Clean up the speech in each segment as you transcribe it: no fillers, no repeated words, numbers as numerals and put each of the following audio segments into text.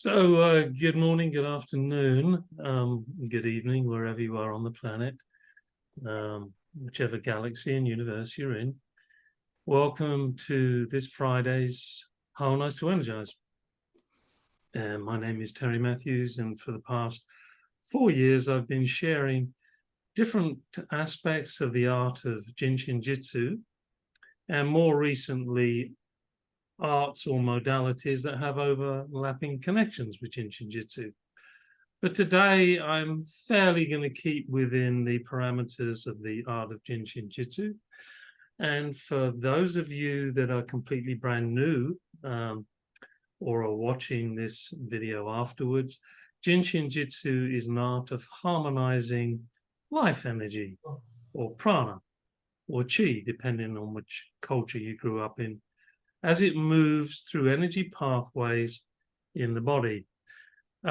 Good morning, good afternoon, good evening, wherever you are on the planet, whichever galaxy and universe you're in. Welcome to this Friday's Harmonize2Energize. And my name is Terry Matthews, and for the past 4 years, I've been sharing different aspects of the art of JIN SHIN JYUTSU, and more recently, arts or modalities that have overlapping connections with JIN SHIN JYUTSU. But today I'm fairly going to keep within the parameters of the art of JIN SHIN JYUTSU. And for those of you that are completely brand new or are watching this video afterwards, JIN SHIN JYUTSU is an art of harmonizing life energy or prana or chi, depending on which culture you grew up in, as it moves through energy pathways in the body.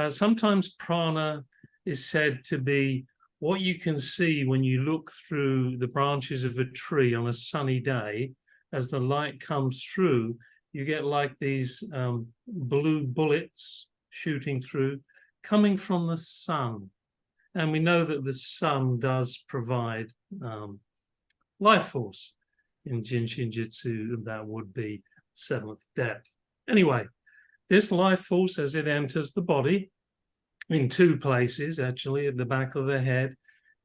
Sometimes prana is said to be what you can see when you look through the branches of a tree on a sunny day. As the light comes through, you get like these blue bullets shooting through, coming from the sun. And we know that the sun does provide life force. In JIN SHIN JYUTSU, that would be 7th depth. Anyway, this life force, as it enters the body in two places, actually, at the back of the head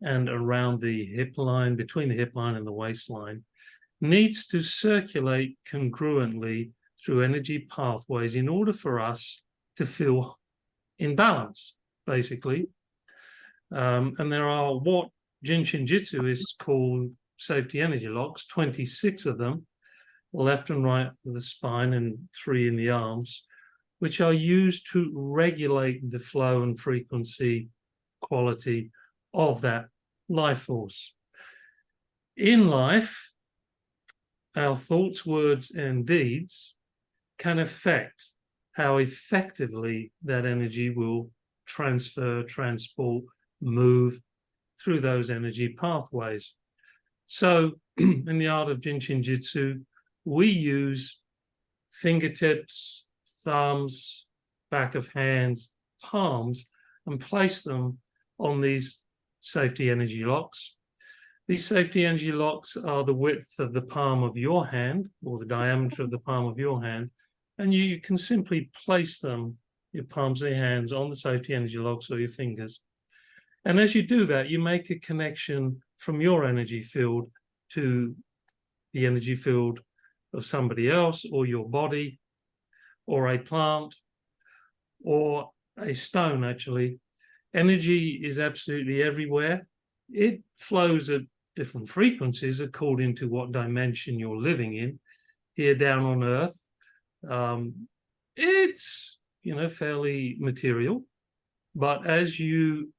and around the hip line, between the hip line and the waistline, needs to circulate congruently through energy pathways in order for us to feel in balance, basically. And there are what JIN SHIN JYUTSU is called safety energy locks, 26 of them, left and right of the spine and 3 in the arms, which are used to regulate the flow and frequency quality of that life force. In life, our thoughts, words, and deeds can affect how effectively that energy will transfer, transport, move through those energy pathways. So in the art of JIN SHIN JYUTSU, we use fingertips, thumbs, back of hands, palms, and place them on these safety energy locks. These safety energy locks are the width of the palm of your hand, or the diameter of the palm of your hand, and you can simply place them, your palms of your hands, on the safety energy locks or your fingers. And as you do that, you make a connection from your energy field to the energy field of somebody else, or your body, or a plant, or a stone, actually. Energy is absolutely everywhere. It flows at different frequencies according to what dimension you're living in. Here down on Earth, it's, fairly material. But as you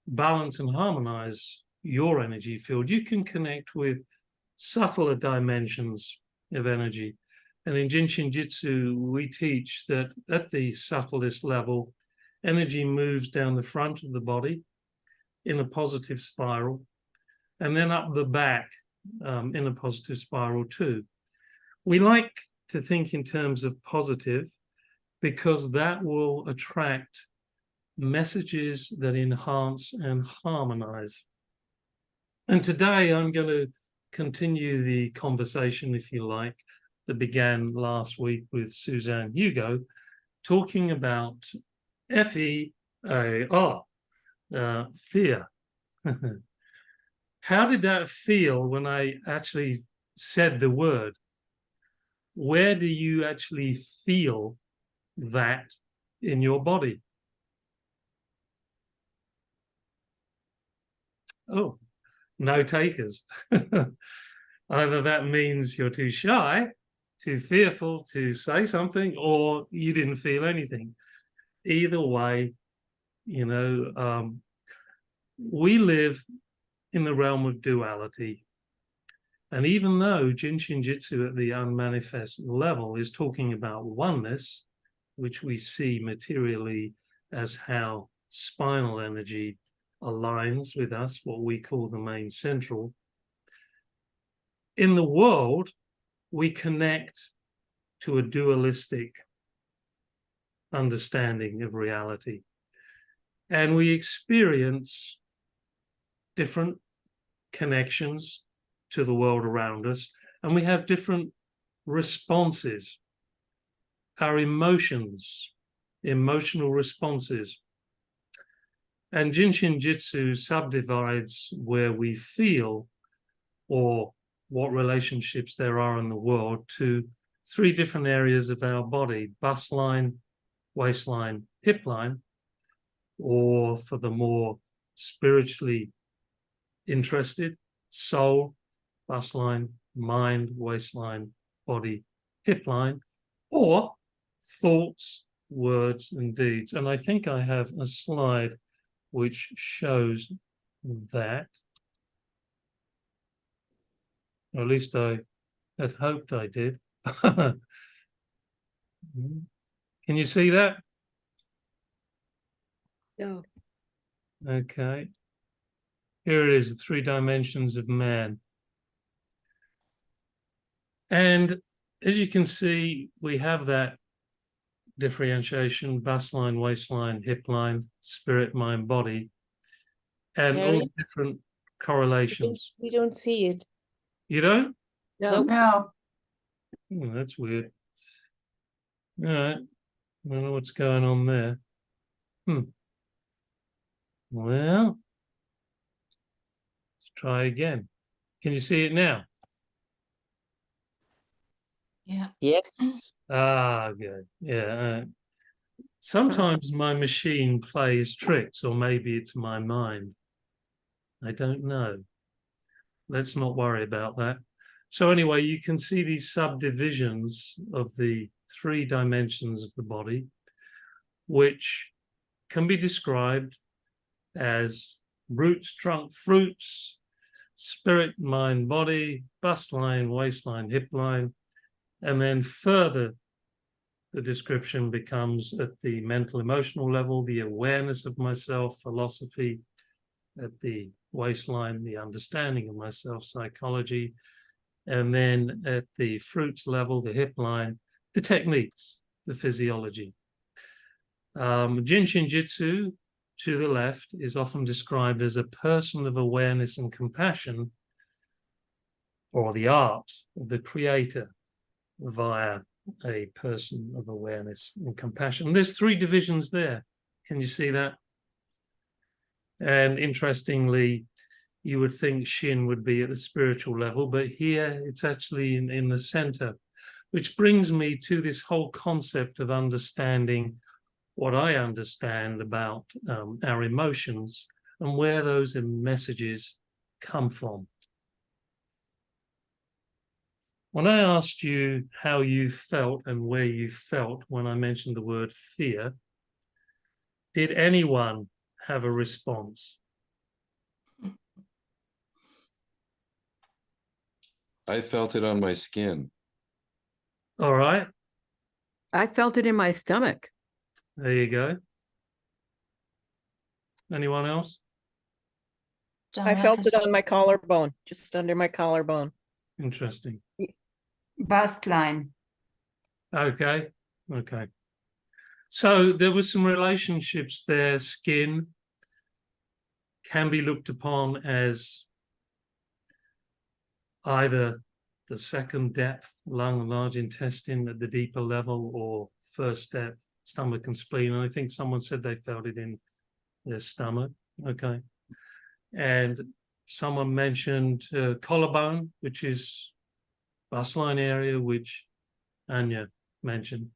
balance and harmonize your energy field, you can connect with subtler dimensions of energy. And in JIN SHIN JYUTSU, we teach that at the subtlest level, energy moves down the front of the body in a positive spiral, and then up the back in a positive spiral too. We like to think in terms of positive because that will attract messages that enhance and harmonize. And today I'm going to continue the conversation, if you like, that began last week with Suzanne Hugo, talking about F.E.A.R, fear. How did that feel when I actually said the word? Where do you actually feel that in your body? Oh, no takers. Either that means you're too shy, too fearful to say something, or you didn't feel anything. Either way, we live in the realm of duality. And even though JIN SHIN JYUTSU at the unmanifest level is talking about oneness, which we see materially as how spinal energy aligns with us, what we call the main central, in the world, we connect to a dualistic understanding of reality. And we experience different connections to the world around us, and we have different responses. Our emotions, emotional responses. And JIN SHIN JYUTSU subdivides where we feel or what relationships there are in the world to 3 different areas of our body: bust line, waistline, hip line, or for the more spiritually interested, soul, bust line, mind, waistline, body, hip line, or thoughts, words, and deeds. And I think I have a slide which shows that, or at least I had hoped I did. Can you see that? No. Okay. Here it is, the 3 dimensions of man. And as you can see, we have that differentiation: bust line, waistline, hip line, spirit, mind, body, and Harry? all different correlations. We don't see it. You don't? No. No. Oh, that's weird. All right. I don't know what's going on there. Well, let's try again. Can you see it now? Yeah. Yes. Ah, good. Yeah. Sometimes my machine plays tricks, or maybe it's my mind. I don't know. Let's not worry about that. So anyway, you can see these subdivisions of the 3 dimensions of the body, which can be described as roots, trunk, fruits, spirit, mind, body, bust line, waistline, hip line, and then further the description becomes at the mental emotional level, the awareness of myself, philosophy; at the waistline, the understanding of myself, psychology; and then at the fruits level, the hip line, the techniques, the physiology. JIN SHIN JYUTSU, to the left, is often described as a person of awareness and compassion, or the art of the creator via a person of awareness and compassion. There's 3 divisions there. Can you see that? And interestingly, you would think Shin would be at the spiritual level, but here it's actually in the center, which brings me to this whole concept of understanding what I understand about our emotions and where those messages come from. When I asked you how you felt and where you felt when I mentioned the word fear, did anyone have a response? I felt it on my skin. All right, I felt it in my stomach. there you go. Anyone else? I felt it on my collarbone, just under my collarbone. Interesting. Bust line. Okay, okay. So there were some relationships there. Skin can be looked upon as either the second depth, lung, large intestine at the deeper level, or first depth, stomach and spleen. And I think someone said they felt it in their stomach. Okay. And someone mentioned collarbone, which is bust line area, which Anya mentioned.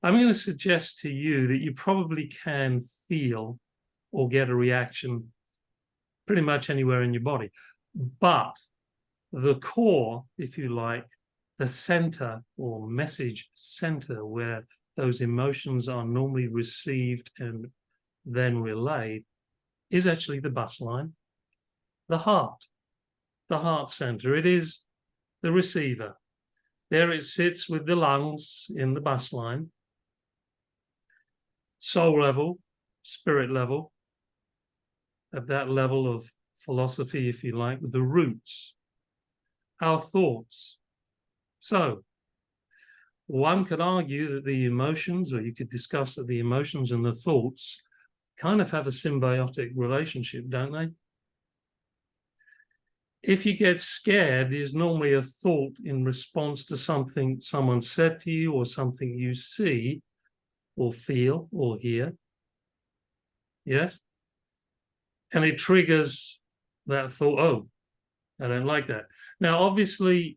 I'm going to suggest to you that you probably can feel or get a reaction pretty much anywhere in your body. But the core, if you like, the center or message center where those emotions are normally received and then relayed, is actually the bust line, the heart center. It is the receiver. There it sits with the lungs in the bust line, soul level, spirit level, at that level of philosophy, if you like, the roots, our thoughts. So one could argue that the emotions, or you could discuss that the emotions and the thoughts kind of have a symbiotic relationship, don't they? If you get scared, there's normally a thought in response to something someone said to you or something you see or feel or hear. Yes? And it triggers that thought, oh, I don't like that. Now, obviously,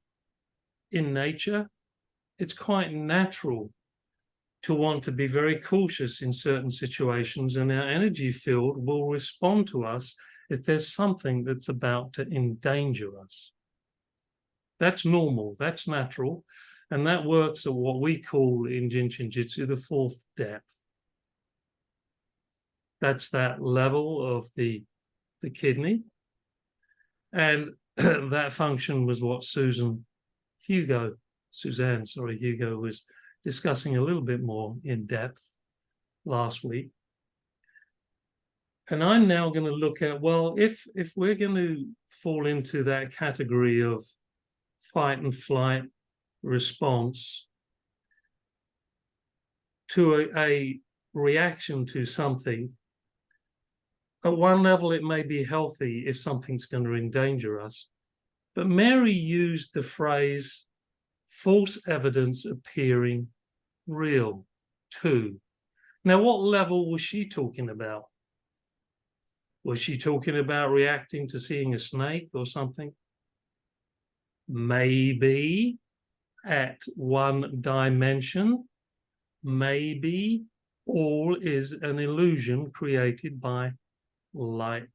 in nature, it's quite natural to want to be very cautious in certain situations, and our energy field will respond to us if there's something that's about to endanger us. That's normal, that's natural, and that works at what we call in JIN SHIN JYUTSU the fourth depth. That's that level of the kidney, and that function was what Suzanne Hugo was discussing a little bit more in depth last week. And I'm now going to look at, well, if we're going to fall into that category of fight and flight response to a reaction to something, at one level it may be healthy if something's going to endanger us. But Mary used the phrase false evidence appearing real too. Now, what level was she talking about? Was she talking about reacting to seeing a snake or something? Maybe at one dimension, maybe all is an illusion created by light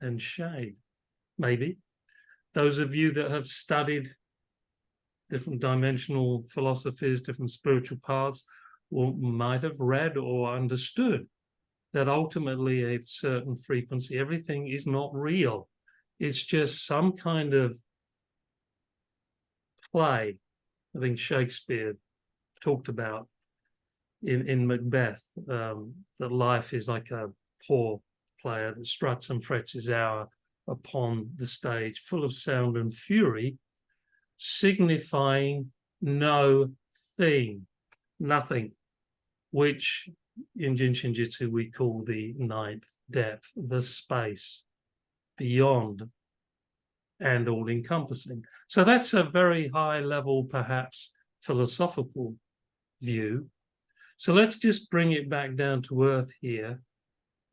and shade. Maybe. Those of you that have studied different dimensional philosophies, different spiritual paths, might have read or understood that ultimately at a certain frequency, everything is not real. It's just some kind of play. I think Shakespeare talked about in Macbeth, that life is like a poor player that struts and frets his hour upon the stage, full of sound and fury, signifying no thing, nothing, which in JIN SHIN JYUTSU we call the ninth depth, the space beyond and all-encompassing. So that's a very high level, perhaps, philosophical view. So let's just bring it back down to earth here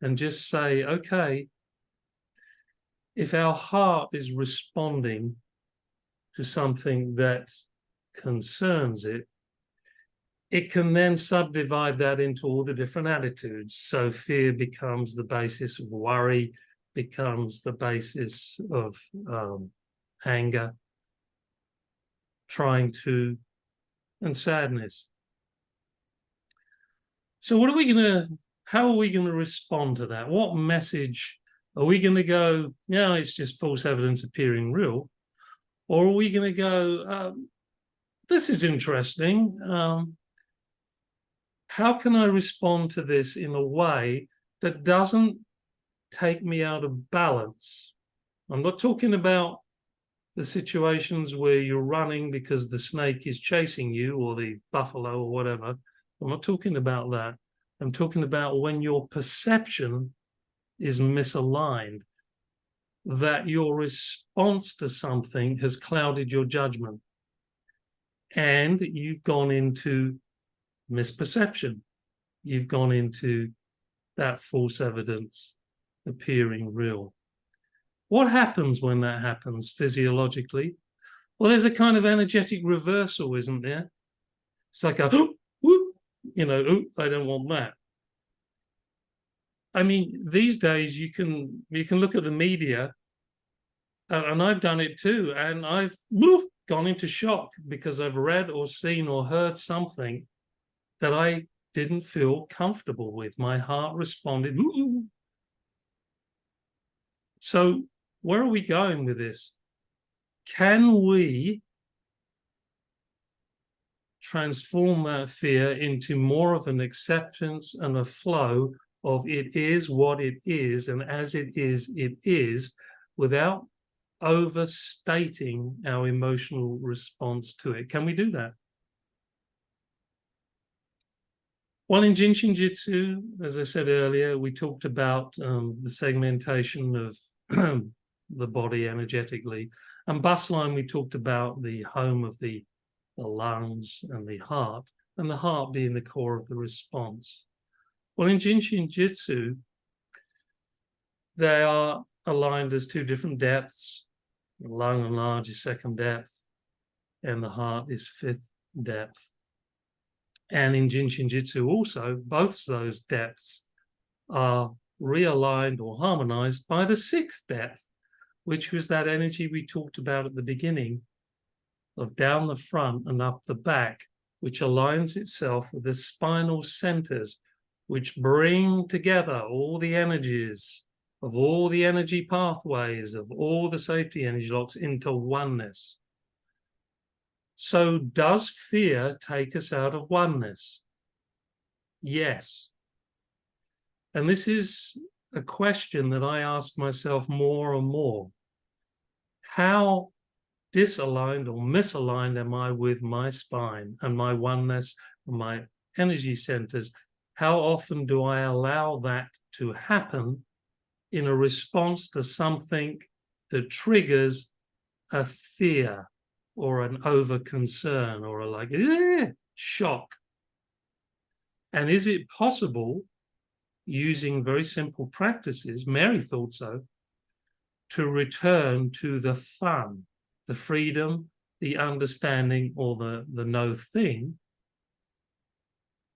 and just say, okay, if our heart is responding to something that concerns it, it can then subdivide that into all the different attitudes. So fear becomes the basis of worry, becomes the basis of anger, and sadness. So how are we going to respond to that? What message are we going to go, no, it's just false evidence appearing real? Or are we going to go, this is interesting. How can I respond to this in a way that doesn't take me out of balance? I'm not talking about the situations where you're running because the snake is chasing you or the buffalo or whatever. I'm not talking about that. I'm talking about when your perception is misaligned, that your response to something has clouded your judgment and you've gone into misperception. You've gone into that false evidence appearing real. What happens when that happens physiologically? Well, there's a kind of energetic reversal, isn't there? It's like a, whoop, I don't want that. I mean, these days you can look at the media, and I've done it too, and I've gone into shock because I've read or seen or heard something that I didn't feel comfortable with. My heart responded. Ooh. So where are we going with this? Can we transform that fear into more of an acceptance and a flow of it is what it is, and as it is, without overstating our emotional response to it? Can we do that? Well, in JIN SHIN JYUTSU, as I said earlier, we talked about the segmentation of the body energetically. And Bustline, we talked about the home of the lungs and the heart being the core of the response. Well, in JIN SHIN JYUTSU, they are aligned as two different depths. The lung and large is second depth, and the heart is fifth depth. And in JIN SHIN JYUTSU also, both those depths are realigned or harmonized by the sixth depth, which was that energy we talked about at the beginning of down the front and up the back, which aligns itself with the spinal centers, which bring together all the energies of all the energy pathways, of all the safety energy locks into oneness. So does fear take us out of oneness? Yes. And this is a question that I ask myself more and more. How disaligned or misaligned am I with my spine and my oneness and my energy centers? How often do I allow that to happen in a response to something that triggers a fear or an over concern or a shock? And is it possible, using very simple practices, Mary thought so, to return to the fun, the freedom, the understanding, or the no thing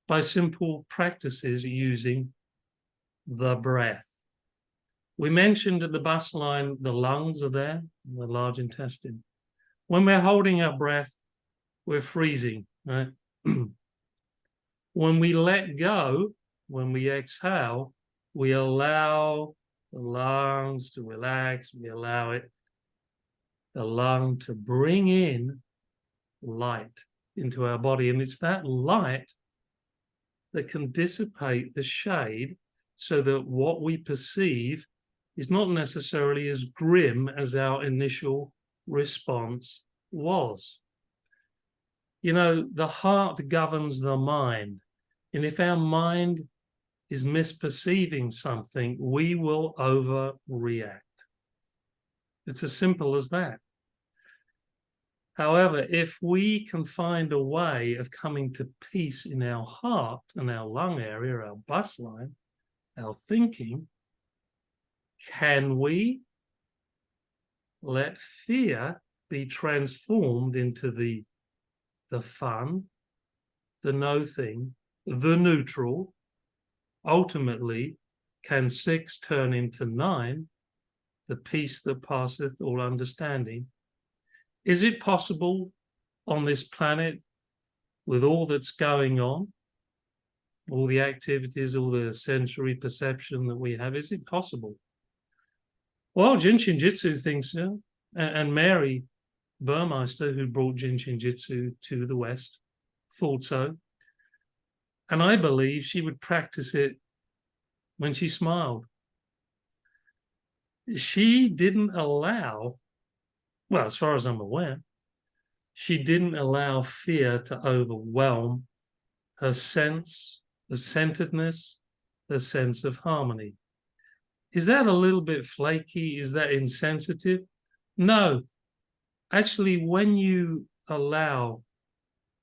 by simple practices using the breath? We mentioned at the bus line, the lungs are there, the large intestine. When we're holding our breath, we're freezing, right? When we let go, when we exhale, we allow the lungs to relax, we allow the lung to bring in light into our body. And it's that light that can dissipate the shade so that what we perceive is not necessarily as grim as our initial response was. You know, the heart governs the mind. And if our mind is misperceiving something, we will overreact. It's as simple as that. However, if we can find a way of coming to peace in our heart and our lung area, our bus line, our thinking, can we let fear be transformed into the fun, the no thing, the neutral? Ultimately, can 6 turn into 9, the peace that passeth all understanding? Is it possible on this planet, with all that's going on, all the activities, all the sensory perception that we have, is it possible? Well, JIN SHIN JYUTSU thinks so, and Mary Burmeister, who brought JIN SHIN JYUTSU to the West, thought so. And I believe she would practice it when she smiled. She didn't allow, well, as far as I'm aware, she didn't allow fear to overwhelm her sense of centeredness, her sense of harmony. Is that a little bit flaky? Is that insensitive? No. Actually, when you allow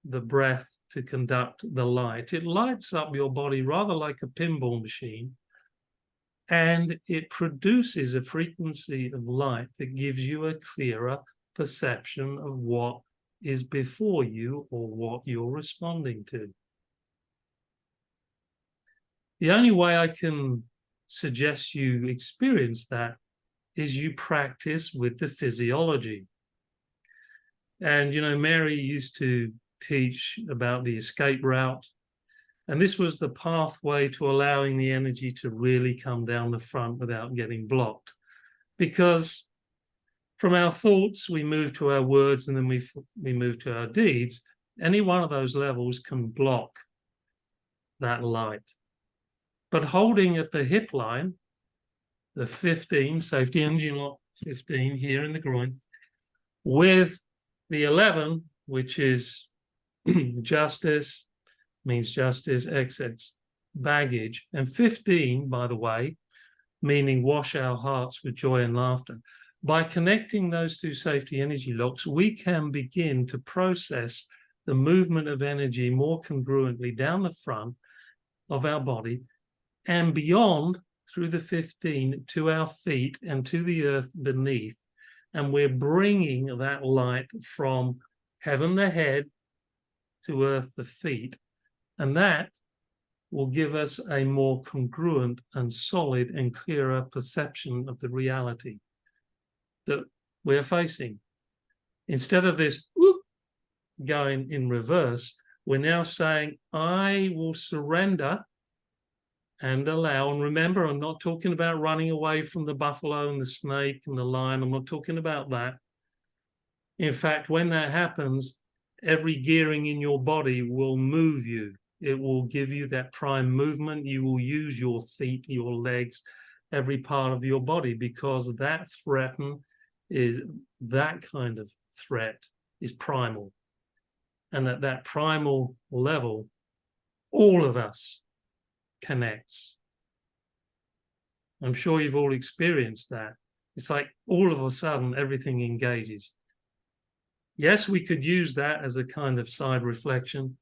the breath to conduct the light, it lights up your body rather like a pinball machine, and it produces a frequency of light that gives you a clearer perception of what is before you or what you're responding to. The only way I can suggest you experience that is you practice with the physiology. And, you know, Mary used to teach about the escape route. And this was the pathway to allowing the energy to really come down the front without getting blocked. Because from our thoughts, we move to our words, and then we move to our deeds. Any one of those levels can block that light. But holding at the hip line, the 15, safety energy lock 15 here in the groin, with the 11, which is justice, means justice, XX, baggage, and 15, by the way, meaning wash our hearts with joy and laughter. By connecting those two safety energy locks, we can begin to process the movement of energy more congruently down the front of our body and beyond through the 15 to our feet and to the earth beneath. And we're bringing that light from heaven, the head, to earth, the feet. And that will give us a more congruent and solid and clearer perception of the reality that we're facing. Instead of this whoop, going in reverse, we're now saying, I will surrender and allow. And remember, I'm not talking about running away from the buffalo and the snake and the lion. I'm not talking about that. In fact, when that happens, every gearing in your body will move you. It will give you that prime movement. You will use your feet, your legs, every part of your body, because that kind of threat is primal. And at that primal level, all of us connects. I'm sure you've all experienced that. It's like all of a sudden everything engages. Yes, we could use that as a kind of side reflection,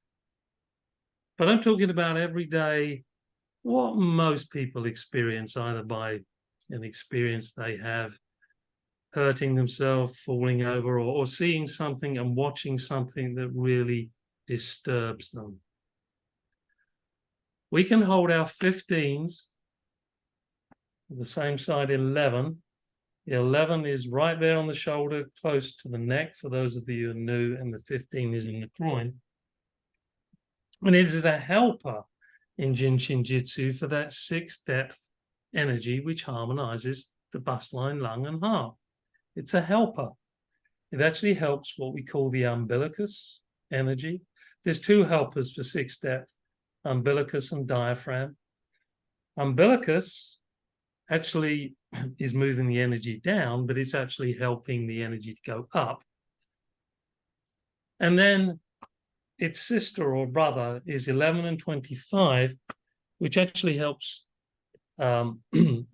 but I'm talking about every day what most people experience, either by an experience they have hurting themselves, falling over, or seeing something and watching something that really disturbs them. We can hold our 15s, the same side 11. The 11 is right there on the shoulder, close to the neck, for those of you who are new, and the 15 is in the groin. And it is a helper in JIN SHIN JYUTSU for that 6th depth energy, which harmonizes the bust line, lung, and heart. It's a helper. It actually helps what we call the umbilicus energy. There's 2 helpers for 6th depth, umbilicus and diaphragm. Umbilicus actually is moving the energy down, but it's actually helping the energy to go up. And then its sister or brother is 11 and 25, which actually helps,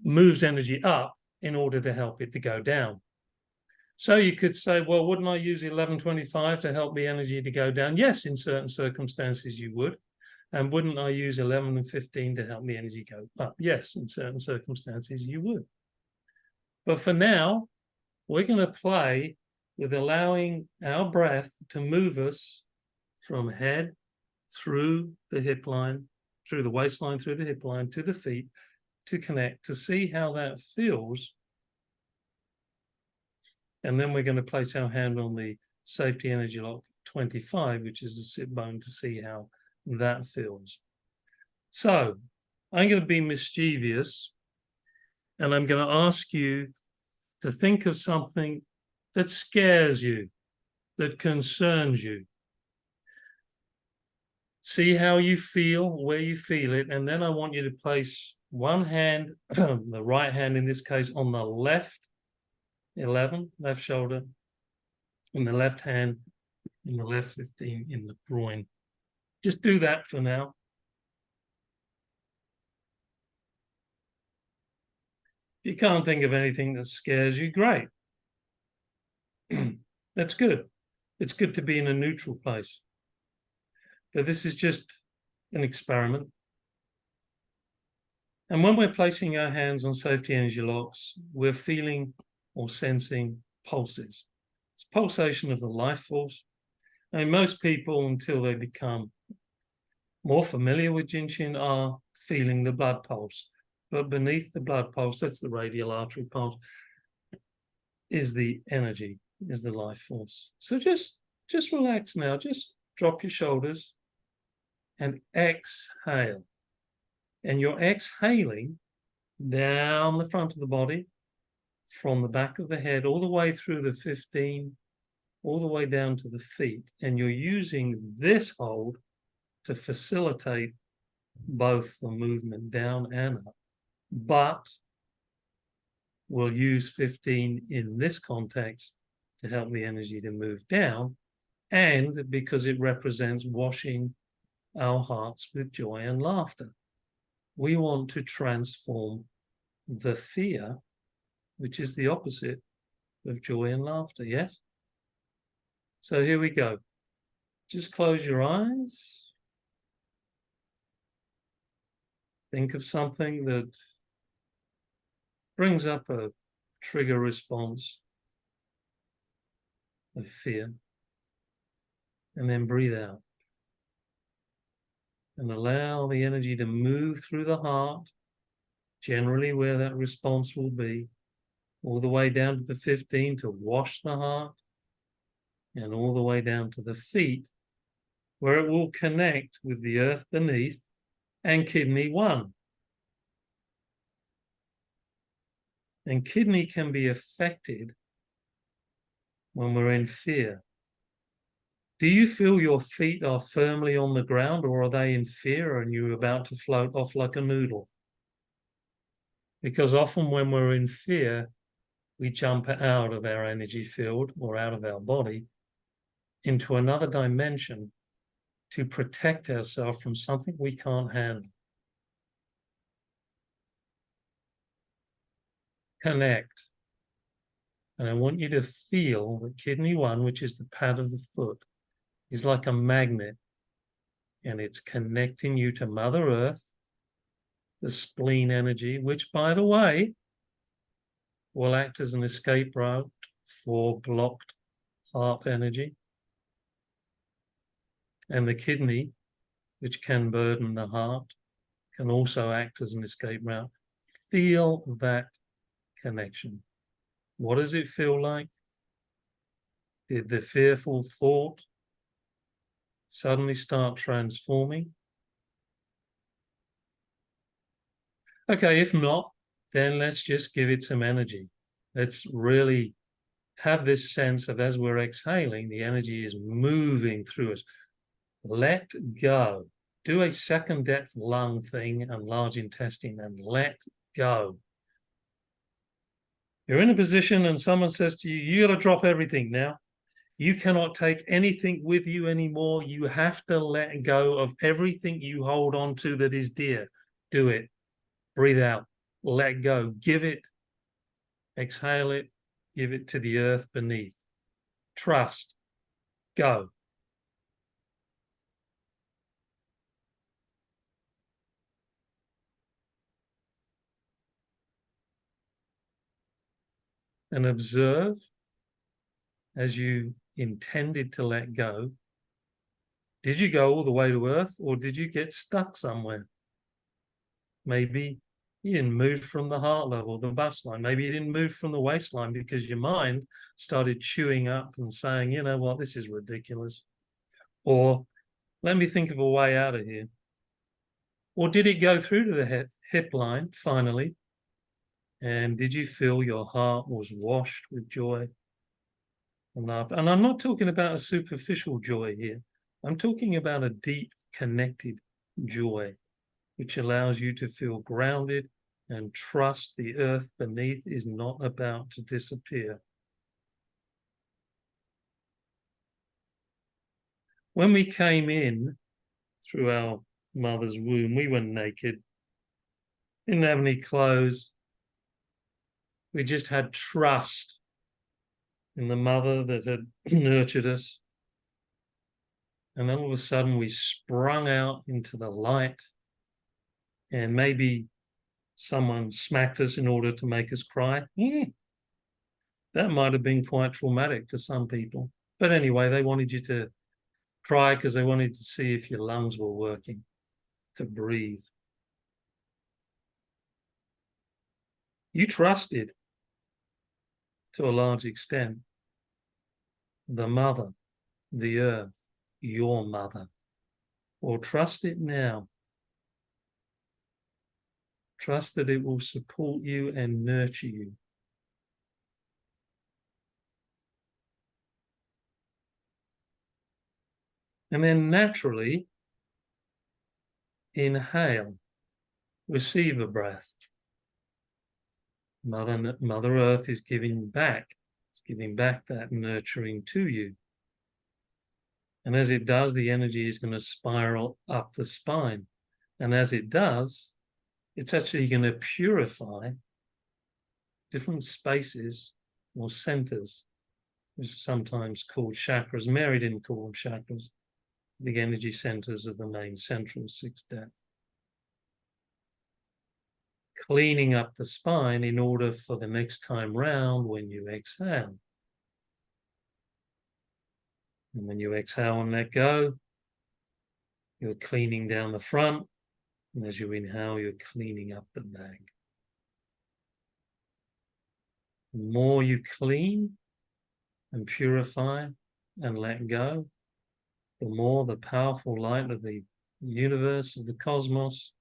moves energy up in order to help it to go down. So you could say, well, wouldn't I use 1125 to help the energy to go down? Yes, in certain circumstances you would. And wouldn't I use 11 and 15 to help the energy go up? Yes, in certain circumstances you would. But for now, we're going to play with allowing our breath to move us from head through the hip line, through the waistline, through the hip line, to the feet, to connect, to see how that feels. And then we're going to place our hand on the safety energy lock 25, which is the sit bone, to see how that feels. So I'm going to be mischievous, and I'm going to ask you to think of something that scares you, that concerns you. See how you feel, where you feel it, and then I want you to place one hand, the right hand in this case, on the left 11, left shoulder, and the left hand in the left 15 in the groin. Just do that for now. If you can't think of anything that scares you, great. That's good. It's good to be in a neutral place. But this is just an experiment. And when we're placing our hands on safety energy locks, we're feeling or sensing pulses. It's pulsation of the life force. I mean, most people, until they become more familiar with JIN SHIN, are feeling the blood pulse. But beneath the blood pulse, that's the radial artery pulse, is the energy, is the life force. So just relax now. Just drop your shoulders and exhale. And you're exhaling down the front of the body, from the back of the head, all the way through the 15, all the way down to the feet. And you're using this hold to facilitate both the movement down and up. But we'll use 15 in this context to help the energy to move down, and because it represents washing our hearts with joy and laughter. We want to transform the fear, which is the opposite of joy and laughter, yes? So here we go. Just close your eyes. Think of something that brings up a trigger response of fear. And then breathe out. And allow the energy to move through the heart, generally where that response will be, all the way down to the 15 to wash the heart, and all the way down to the feet, where it will connect with the earth beneath and kidney 1. And kidney can be affected when we're in fear. Do you feel your feet are firmly on the ground, or are they in fear and you're about to float off like a noodle? Because often when we're in fear, we jump out of our energy field or out of our body into another dimension to protect ourselves from something we can't handle. Connect. And I want you to feel that kidney 1, which is the pad of the foot, is like a magnet, and it's connecting you to Mother Earth, the spleen energy, which, by the way, will act as an escape route for blocked heart energy, and the kidney, which can burden the heart, can also act as an escape route. Feel that connection. What does it feel like? Did the fearful thought suddenly start transforming? Okay, if not, then let's just give it some energy. Let's really have this sense of, as we're exhaling, the energy is moving through us. Let go. Do a second depth lung thing and large intestine and let go. You're in a position and someone says to you, you got to drop everything now. You cannot take anything with you anymore. You have to let go of everything you hold on to that is dear. Do it. Breathe out. Let go. Give it. Exhale it. Give it to the earth beneath. Trust. Go. And observe as you intended to let go. Did you go all the way to earth, or did you get stuck somewhere? Maybe you didn't move from the heart level, the bus line. Maybe you didn't move from the waistline because your mind started chewing up and saying, you know what, this is ridiculous. Or let me think of a way out of here. Or did it go through to the hip line finally? And did you feel your heart was washed with joy and laughter? And I'm not talking about a superficial joy here. I'm talking about a deep, connected joy, which allows you to feel grounded and trust the earth beneath is not about to disappear. When we came in through our mother's womb, we were naked, didn't have any clothes. We just had trust in the mother that had nurtured us. And then all of a sudden we sprung out into the light, and maybe someone smacked us in order to make us cry. Yeah. That might have been quite traumatic to some people. But anyway, they wanted you to cry because they wanted to see if your lungs were working, to breathe. You trusted, to a large extent, the mother, the earth, your mother. Or trust it now. Trust that it will support you and nurture you. And then naturally, inhale, receive a breath. Mother Earth is giving back. It's giving back that nurturing to you. And as it does, the energy is going to spiral up the spine. And as it does, it's actually going to purify different spaces or centers, which is sometimes called chakras. Mary didn't call them chakras. The energy centers of the main central sixth depth. Cleaning up the spine in order for the next time round when you exhale. And when you exhale and let go, you're cleaning down the front. And as you inhale, you're cleaning up the back. The more you clean and purify and let go, the more the powerful light of the universe, of the cosmos,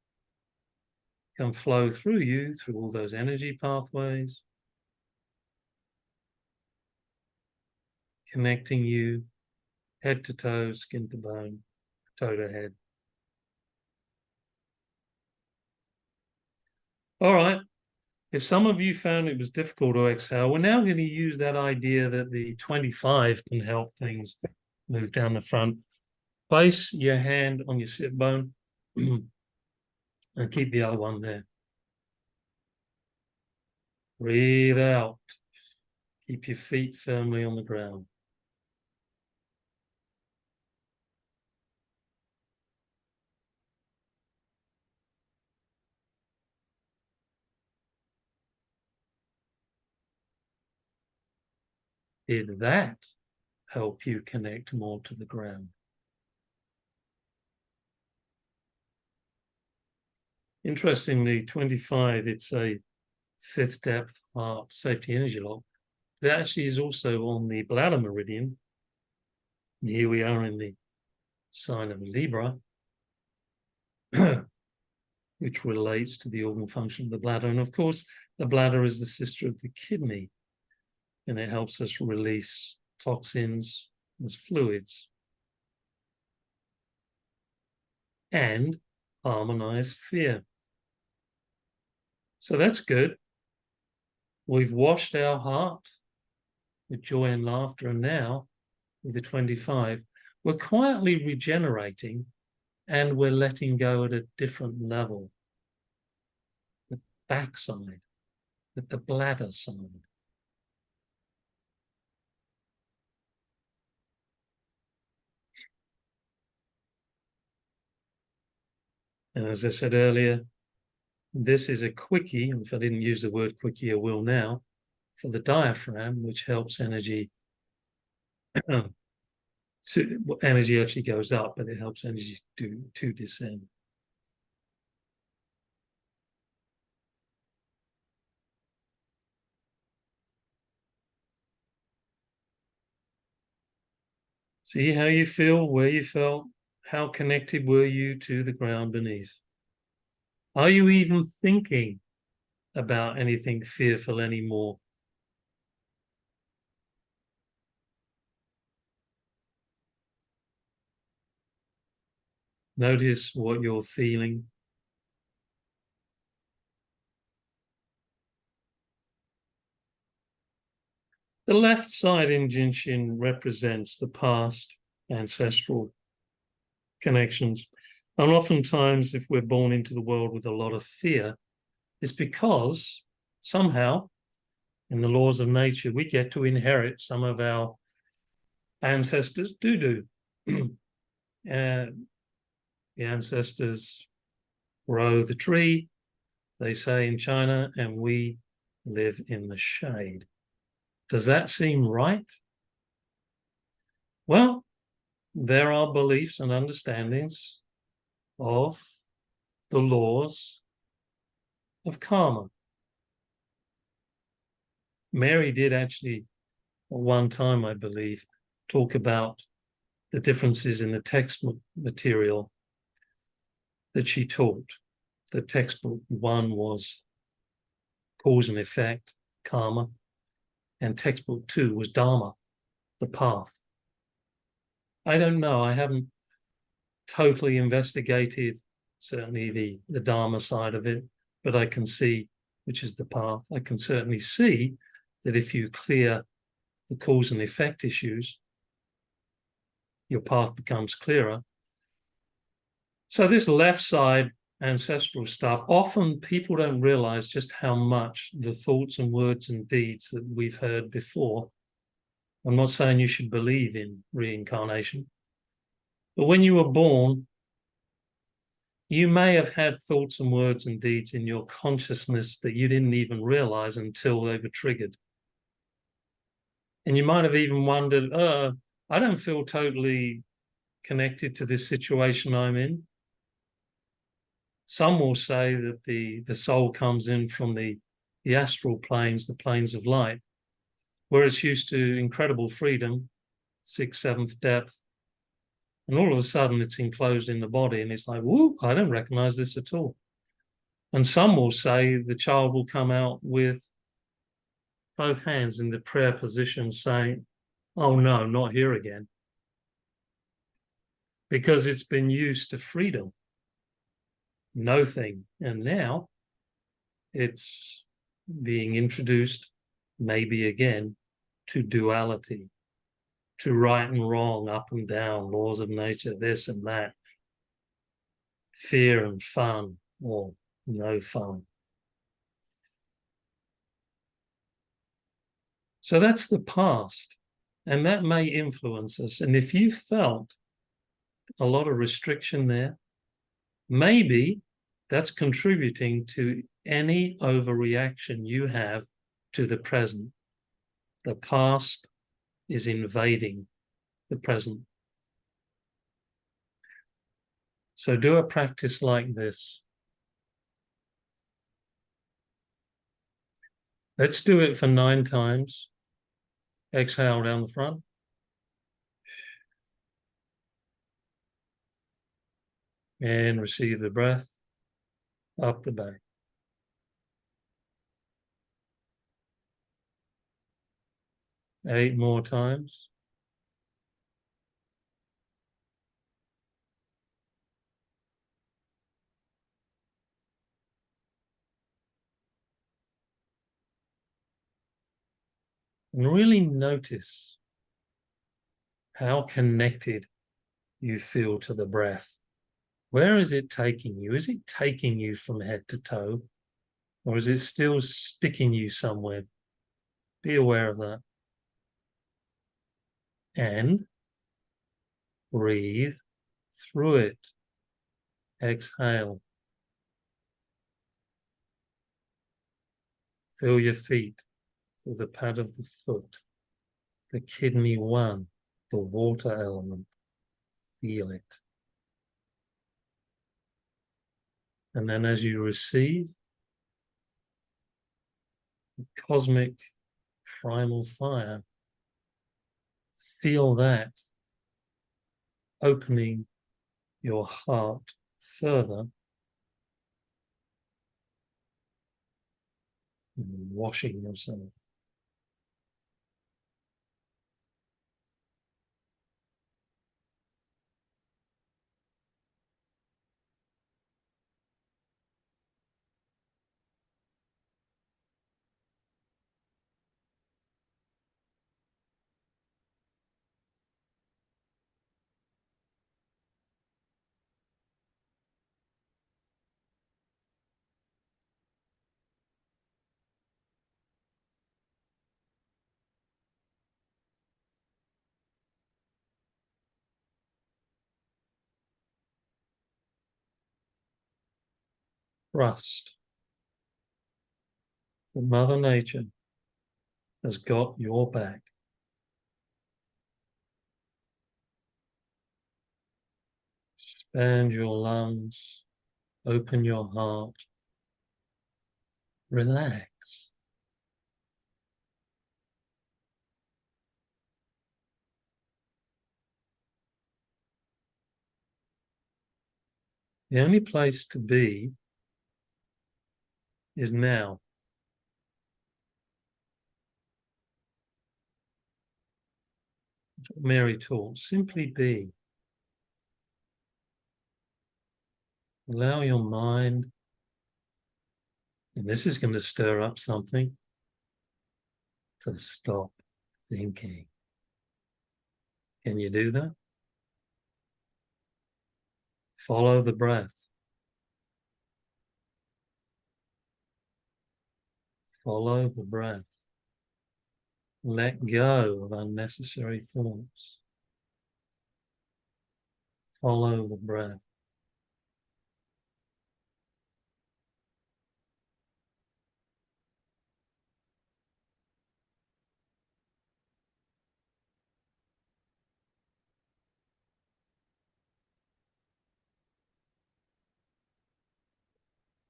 can flow through you, through all those energy pathways, connecting you head to toe, skin to bone, toe to head. All right. If some of you found it was difficult to exhale, we're now going to use that idea that the 25 can help things move down the front. Place your hand on your sit bone and keep the other one there. Breathe out. Keep your feet firmly on the ground. Did that help you connect more to the ground? Interestingly, 25, it's a fifth depth heart safety energy lock. That actually is also on the bladder meridian. And here we are in the sign of Libra, which relates to the organ function of the bladder. And of course, the bladder is the sister of the kidney, and it helps us release toxins as fluids and harmonize fear. So that's good. We've washed our heart with joy and laughter, and now with the 25, we're quietly regenerating and we're letting go at a different level. The backside, at the bladder side. And as I said earlier, this is a quickie, and if I didn't use the word quickie, I will now, for the diaphragm, which helps energy. So energy actually goes up, but it helps energy to descend. See how you feel, where you felt, how connected were you to the ground beneath? Are you even thinking about anything fearful anymore? Notice what you're feeling. The left side in Jin Shin represents the past, ancestral connections. And oftentimes, if we're born into the world with a lot of fear, it's because somehow, in the laws of nature, we get to inherit some of our ancestors' doo-doo. The ancestors grow the tree, they say in China, and we live in the shade. Does that seem right? Well, there are beliefs and understandings of the laws of karma. Mary did actually, at one time, I believe, talk about the differences in the text material that she taught. The textbook 1 was cause and effect, karma, and textbook 2 was dharma, the path. I don't know, I haven't totally investigated certainly the dharma side of it, but I can see which is the path. I can certainly see that if you clear the cause and effect issues, your path becomes clearer. So this left side ancestral stuff, often people don't realize just how much the thoughts and words and deeds that we've heard before. I'm not saying you should believe in reincarnation, but when you were born, you may have had thoughts and words and deeds in your consciousness that you didn't even realize until they were triggered. And you might have even wondered, I don't feel totally connected to this situation I'm in. Some will say that the soul comes in from the astral planes, the planes of light, where it's used to incredible freedom, 6th, 7th depth. And all of a sudden it's enclosed in the body and it's like, whoo, I don't recognize this at all. And some will say the child will come out with both hands in the prayer position saying, oh no, not here again. Because it's been used to freedom, no thing. And now it's being introduced, maybe again, to duality, to right and wrong, up and down, laws of nature, this and that, fear and fun, or no fun. So that's the past, and that may influence us. And if you felt a lot of restriction there, maybe that's contributing to any overreaction you have to the present. The past is invading the present. So do a practice like this. Let's do it for 9 times. Exhale down the front. And receive the breath up the back. Eight more times. And really notice how connected you feel to the breath. Where is it taking you? Is it taking you from head to toe? Or is it still sticking you somewhere? Be aware of that. And breathe through it. Exhale. Feel your feet. Feel the pad of the foot. The kidney 1, the water element. Feel it. And then as you receive, the cosmic primal fire, feel that opening your heart further and washing yourself. Trust that Mother Nature has got your back. Expand your lungs, open your heart, relax. The only place to be is now. That's what Mary taught. Simply be. Allow your mind, and this is going to stir up something, to stop thinking. Can you do that? Follow the breath. Follow the breath. Let go of unnecessary thoughts. Follow the breath.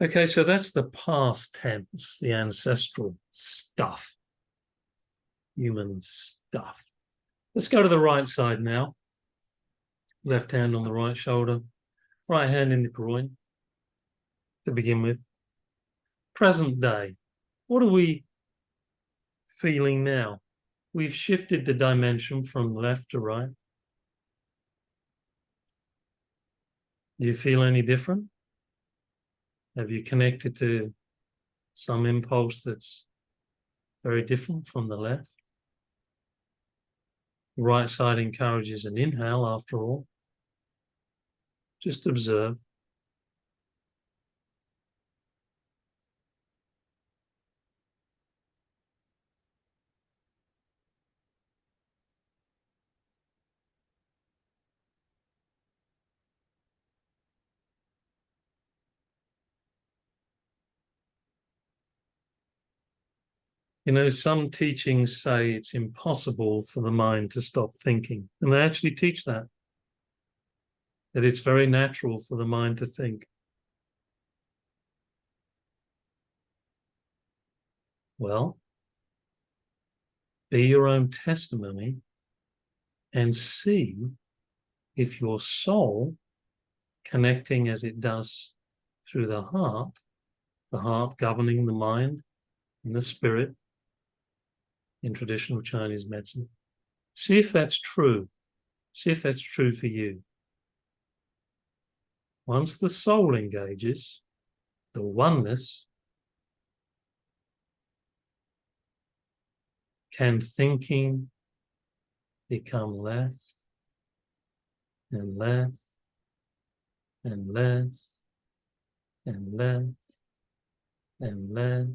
Okay, so that's the past tense, the ancestral stuff, human stuff. Let's go to the right side now. Left hand on the right shoulder, right hand in the groin to begin with. Present day. What are we feeling now? We've shifted the dimension from left to right. Do you feel any different? Have you connected to some impulse that's very different from the left? The right side encourages an inhale after all. Just observe. You know, some teachings say it's impossible for the mind to stop thinking, and they actually teach that it's very natural for the mind to think. Well, be your own testimony and see if your soul, connecting as it does through the heart governing the mind and the spirit in traditional Chinese medicine, see if that's true. See if that's true for you. Once the soul engages, the oneness, can thinking become less and less and less and less and less,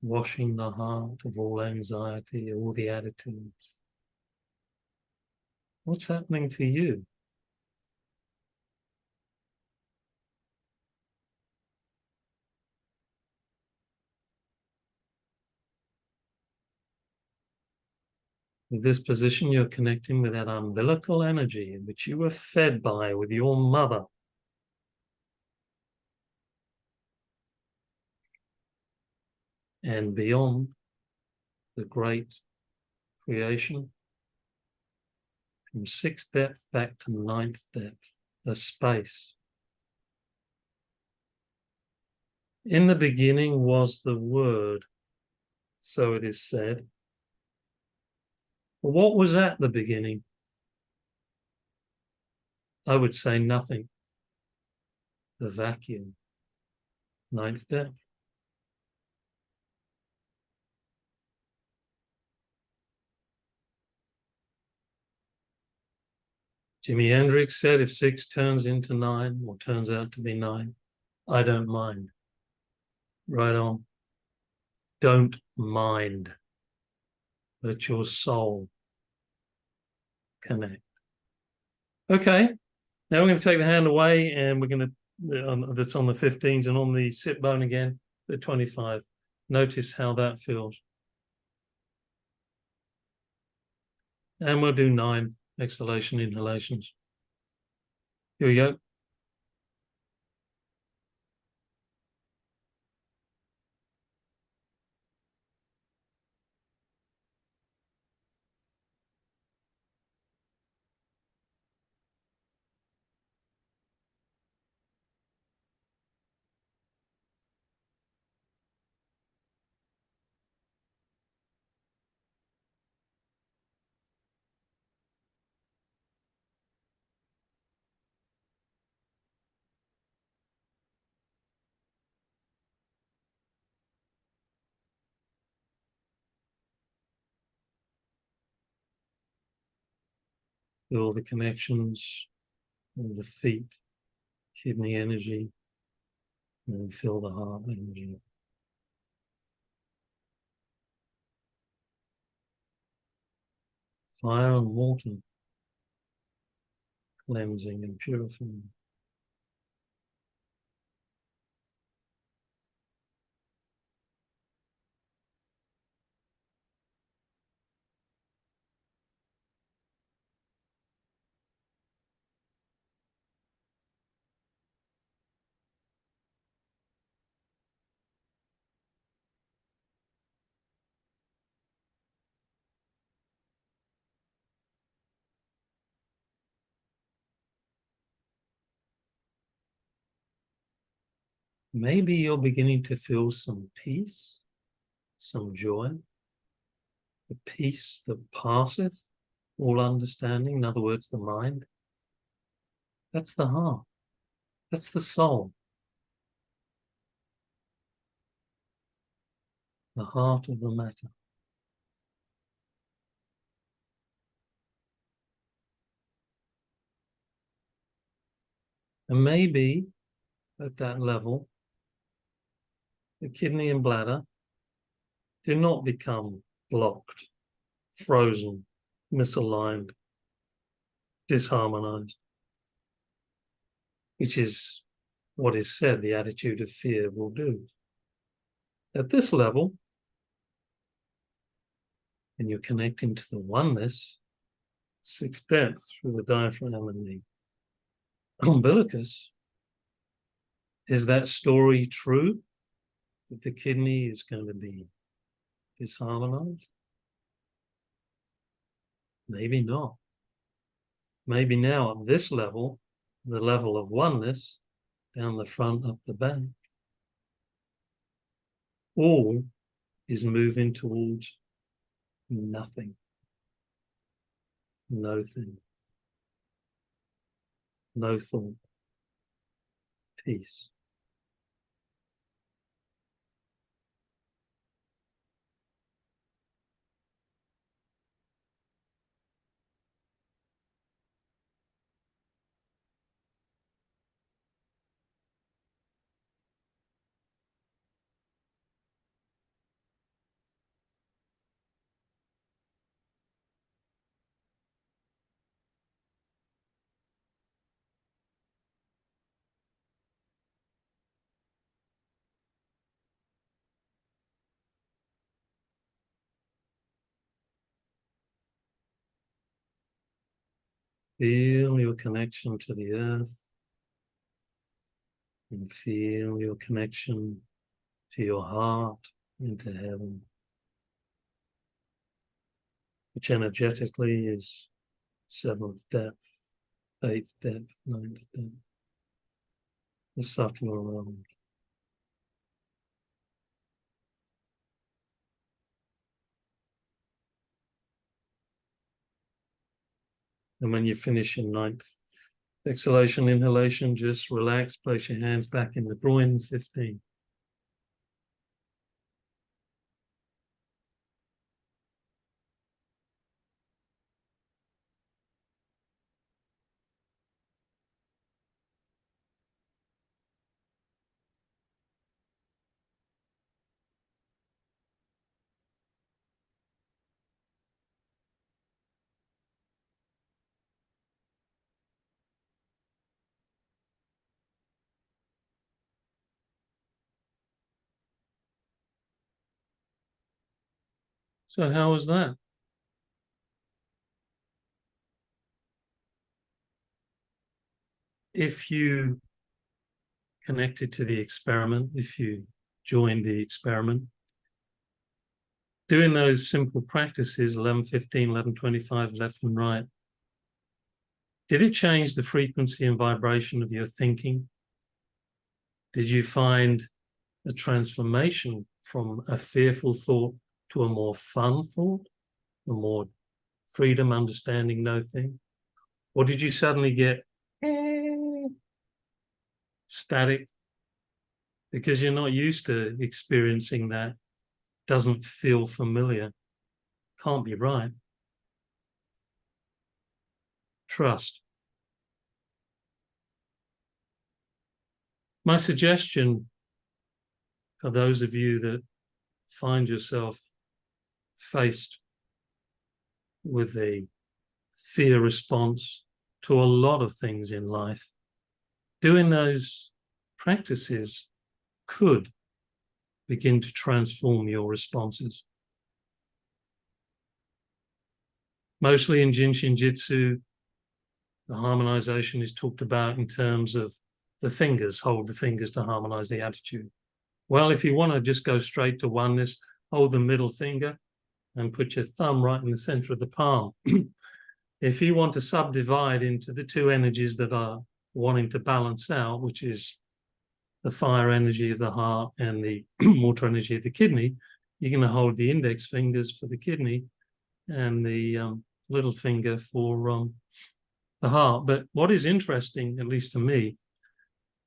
washing the heart of all anxiety, all the attitudes. What's happening for you? With this position, you're connecting with that umbilical energy in which you were fed by with your mother. And beyond the great creation, from sixth depth back to ninth depth, the space. In the beginning was the Word, so it is said. But what was at the beginning? I would say nothing. The vacuum. Ninth depth. Jimi Hendrix said, if 6 turns into 9 or turns out to be 9, I don't mind. Right on. Don't mind. Let your soul connect. Okay, now we're going to take the hand away and we're going to, that's on the 15s, and on the sit bone again, the 25. Notice how that feels. And we'll do 9 exhalation inhalations. Here we go. Feel the connections of the feet, kidney energy, and then feel the heart energy. Fire and water, cleansing and purifying. Maybe you're beginning to feel some peace, some joy, the peace that passeth all understanding, in other words, the mind. That's the heart. That's the soul. The heart of the matter. And maybe at that level, the kidney and bladder do not become blocked, frozen, misaligned, disharmonized, which is what is said the attitude of fear will do. At this level, and you're connecting to the oneness, sixth depth through the diaphragm and the umbilicus, is that story true? That the kidney is going to be disharmonized? Maybe not. Maybe now at this level, the level of oneness, down the front, up the back, all is moving towards nothing. No thing. No thought. Peace. Feel your connection to the earth and feel your connection to your heart into heaven, which energetically is seventh depth, eighth depth, ninth depth, the subtler realm. And when you finish your ninth exhalation, inhalation, just relax, place your hands back in the groin, 15. So how was that? If you connected to the experiment, if you joined the experiment, doing those simple practices, 11:15, 11:25, left and right, did it change the frequency and vibration of your thinking? Did you find a transformation from a fearful thought to a more fun thought, a more freedom, understanding, no thing? Or did you suddenly get static because you're not used to experiencing that? Doesn't feel familiar. Can't be right. trust. My suggestion for those of you that find yourself faced with a fear response to a lot of things in life, doing those practices could begin to transform your responses. Mostly in JIN SHIN JYUTSU, the harmonization is talked about in terms of the fingers, hold the fingers to harmonize the attitude. Well, if you want to just go straight to oneness, hold the middle finger and put your thumb right in the center of the palm. If you want to subdivide into the two energies that are wanting to balance out, which is the fire energy of the heart and the water energy of the kidney, you're going to hold the index fingers for the kidney and the little finger for the heart. But what is interesting, at least to me,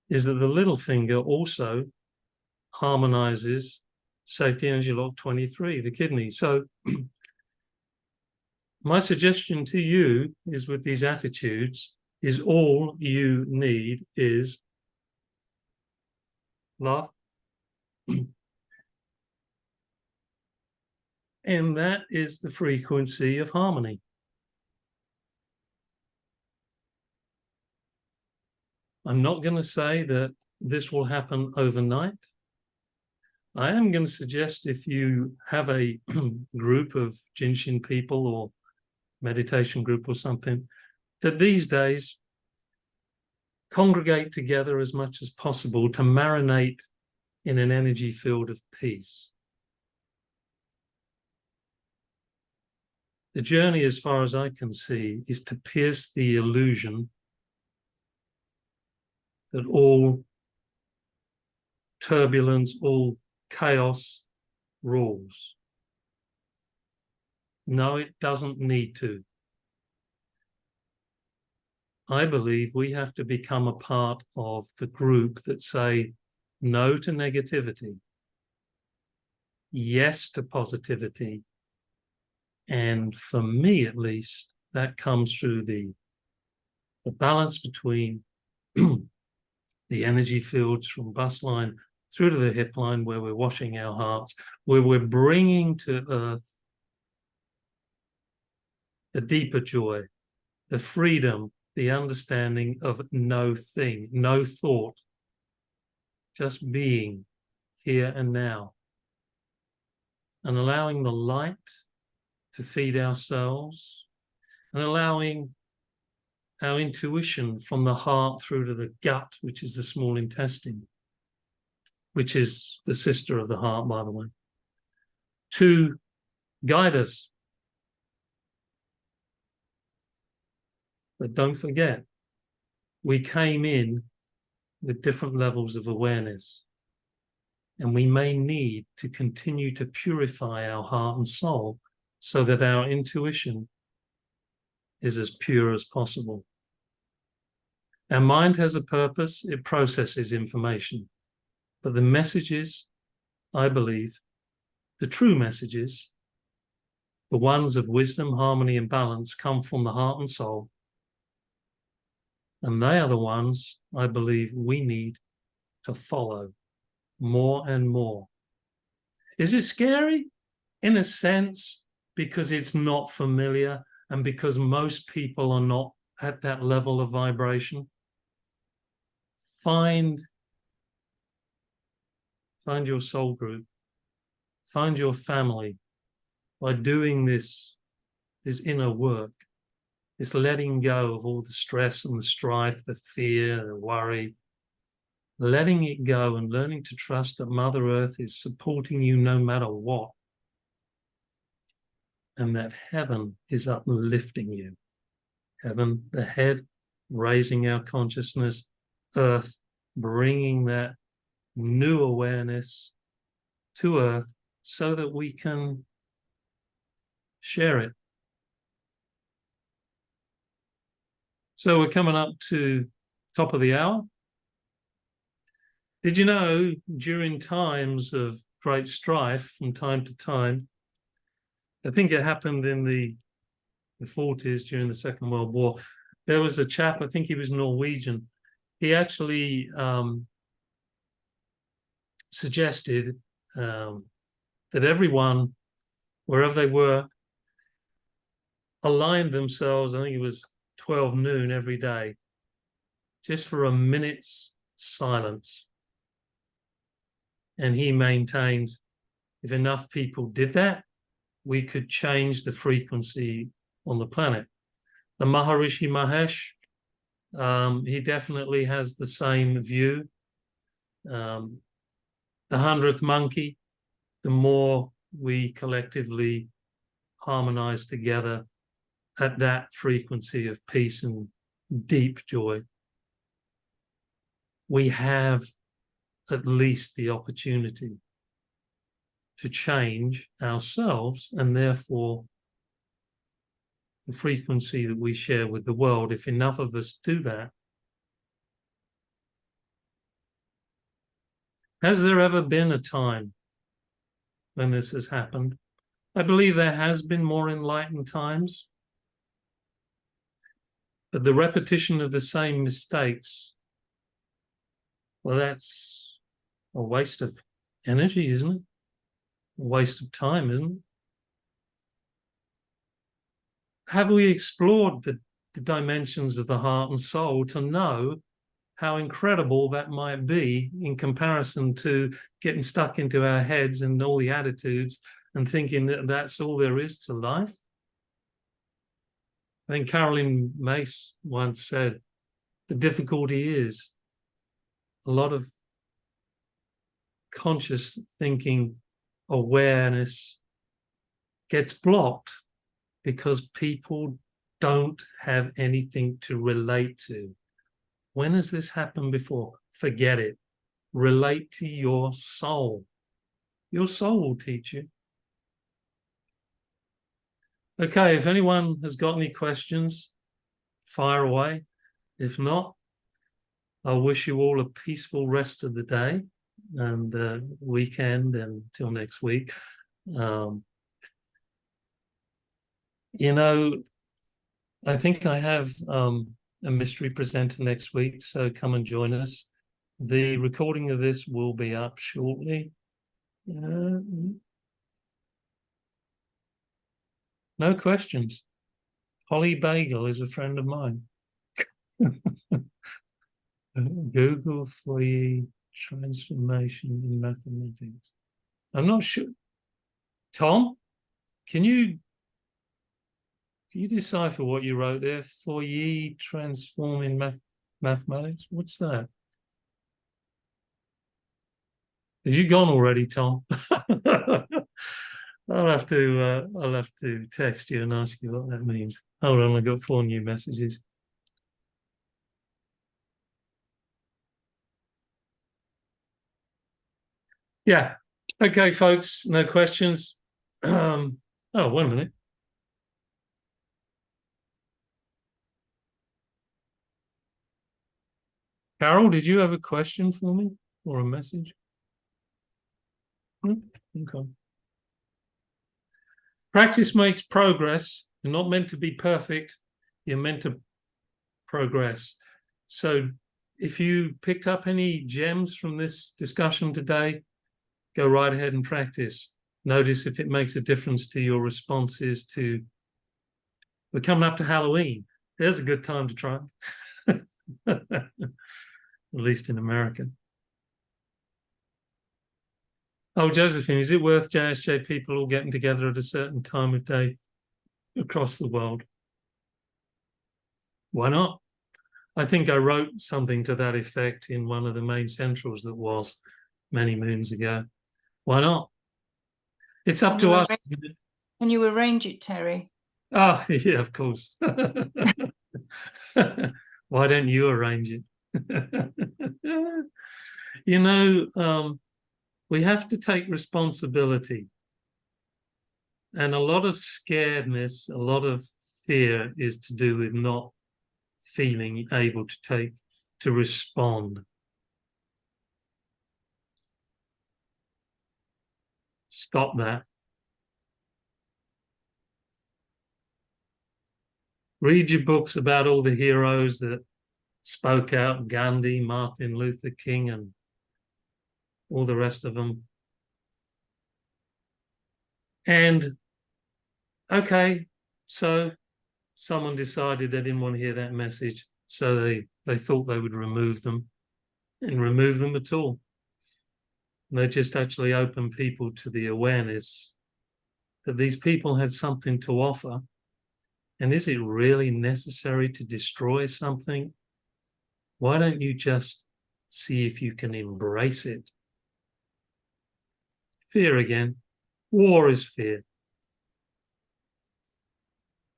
is that the little finger also harmonizes safety energy lock 23, the kidney. So my suggestion to you is with these attitudes is all you need is love. And that is the frequency of harmony. I'm not going to say that this will happen overnight. I am going to suggest if you have a group of JIN SHIN people or meditation group or something, that these days congregate together as much as possible to marinate in an energy field of peace. The journey, as far as I can see, is to pierce the illusion that all turbulence, all chaos rules. No, it doesn't need to. I believe we have to become a part of the group that say no to negativity, yes to positivity. And for me, at least, that comes through the balance between the energy fields from bus line through to the hip line, where we're washing our hearts, where we're bringing to earth the deeper joy, the freedom, the understanding of no thing, no thought, just being here and now, and allowing the light to feed ourselves, and allowing our intuition from the heart through to the gut, which is the small intestine, which is the sister of the heart, by the way, to guide us. But don't forget, we came in with different levels of awareness, and we may need to continue to purify our heart and soul so that our intuition is as pure as possible. Our mind has a purpose, it processes information. But the messages, I believe, the true messages, the ones of wisdom, harmony, and balance, come from the heart and soul. And they are the ones I believe we need to follow more and more. Is it scary? In a sense, because it's not familiar and because most people are not at that level of vibration. Find your soul group, find your family by doing this inner work, this letting go of all the stress and the strife, the fear, the worry, letting it go and learning to trust that Mother Earth is supporting you no matter what, and that heaven is uplifting you. Heaven, the head, raising our consciousness, earth, bringing that new awareness to earth so that we can share it. So we're coming up to top of the hour. Did you know during times of great strife from time to time, I think it happened in the 40s during the Second World War, there was a chap, I think he was Norwegian. He actually suggested that everyone, wherever they were, aligned themselves, I think it was 12 noon every day, just for a minute's silence. And he maintained if enough people did that, we could change the frequency on the planet. The Maharishi Mahesh, he definitely has the same view. The 100th monkey, the more we collectively harmonize together at that frequency of peace and deep joy, we have at least the opportunity to change ourselves and therefore the frequency that we share with the world. If enough of us do that, has there ever been a time when this has happened? I believe there has been more enlightened times, but the repetition of the same mistakes, well, that's a waste of energy, isn't it? A waste of time, isn't it? Have we explored the dimensions of the heart and soul to know how incredible that might be in comparison to getting stuck into our heads and all the attitudes and thinking that that's all there is to life? I think Caroline Mace once said, the difficulty is a lot of conscious thinking, awareness gets blocked because people don't have anything to relate to. When has this happened before? Forget it. Relate to your soul. Your soul will teach you. Okay, if anyone has got any questions, fire away. If not, I wish you all a peaceful rest of the day and weekend until next week. You know, I think I have a mystery presenter next week, so come and join us. The recording of this will be up shortly. No questions. Holly Bagel is a friend of mine. Google F.E.A.R transformation in mathematics. I'm not sure. Tom, can you decipher what you wrote there? F.E.A.R transform in mathematics? What's that? Have you gone already, Tom? I'll have to text you and ask you what that means. Hold on, I got 4 new messages. Yeah. Okay, folks, no questions. Oh, wait a minute. Carol, did you have a question for me or a message? Okay. Practice makes progress. You're not meant to be perfect. You're meant to progress. So if you picked up any gems from this discussion today, go right ahead and practice. Notice if it makes a difference to your responses to, we're coming up to Halloween. There's a good time to try. At least in America. Oh, Josephine, is it worth JSJ people all getting together at a certain time of day across the world? Why not? I think I wrote something to that effect in one of the main centrals that was many moons ago. Why not? It's up to us. Can you arrange it, Terry? Oh, yeah, of course. Why don't you arrange it? You know, we have to take responsibility. And a lot of scaredness, a lot of fear is to do with not feeling able to respond. Stop that. Read your books about all the heroes that spoke out, Gandhi, Martin Luther King, and all the rest of them. And, okay, so someone decided they didn't want to hear that message, so they thought they would remove them, and remove them at all. They just actually opened people to the awareness that these people had something to offer. And is it really necessary to destroy something? Why don't you just see if you can embrace it? Fear again. War is fear.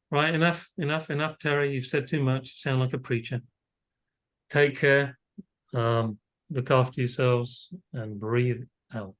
Right, enough, Terry. You've said too much. You sound like a preacher. Take care. Look after yourselves and breathe out.